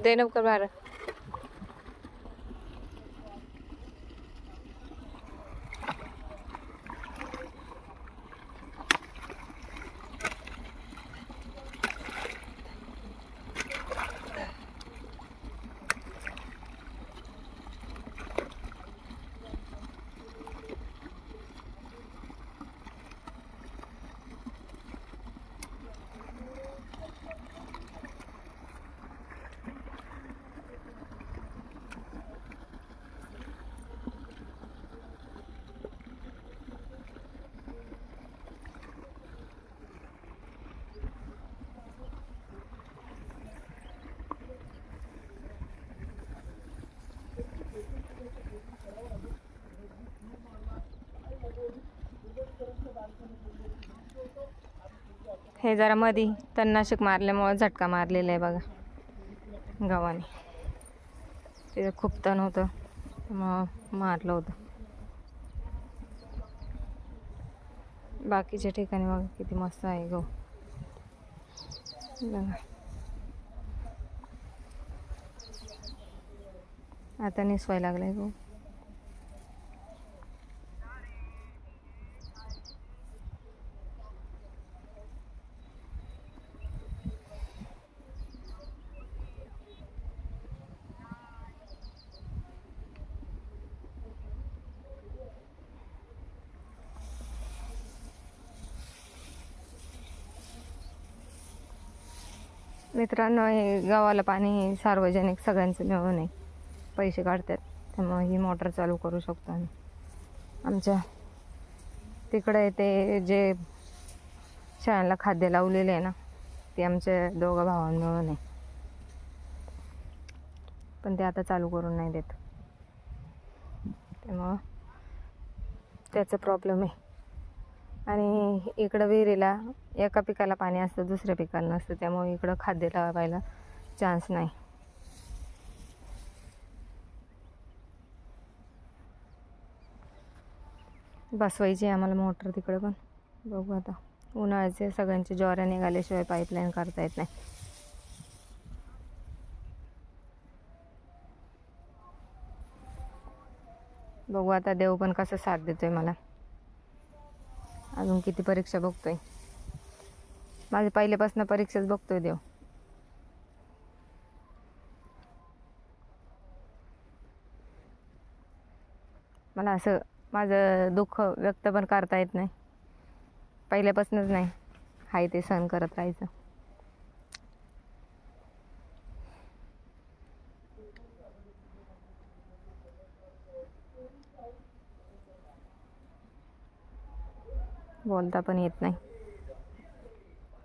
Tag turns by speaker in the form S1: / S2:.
S1: ते नको बारा. हे जरा मधी तणनाशक मारल्यामुळे झटका मारलेला आहे बघा गव्हाने. तिथे खूप तण होतं मग मारलं होतं. बाकीच्या ठिकाणी बघा किती मस्त आहे गहू बघा. आता निसवायला लागलाय गहू. मित्रांनो, हे गावाला पाणी सार्वजनिक सगळ्यांचं मिळून आहे, पैसे काढतात, त्यामुळे ही मोटर चालू करू शकतो आम्ही. आमच्या तिकडे ते जे शेळ्यांना खाद्य लावलेले आहे ना, ते आमच्या दोघं भावांना मिळून आहे, पण ते आता चालू करून नाही देत, त्यामुळं त्याचा प्रॉब्लेम आहे. आणि इकडं विहिरीला एका पिकाला पाणी असतं, दुसऱ्या पिकाला नसतं, त्यामुळे इकडं खाद्य लावायला चान्स नाही. बसवायची आम्हाला मोटर तिकडे, पण बघू आता. उन्हाळ्याचे सगळ्यांचे ज्वाऱ्या निघाल्याशिवाय पाईपलाईन करता येत नाही. बघू आता देव पण कसं साथ देतोय मला. अजून किती परीक्षा बघतोय, माझी पहिल्यापासून परीक्षाच बघतोय देव. मला असं माझं दुःख व्यक्त पण करता येत नाही, पहिल्यापासूनच नाही, हाय ते सहन करत राहायचं. बोलता पण येत नाही.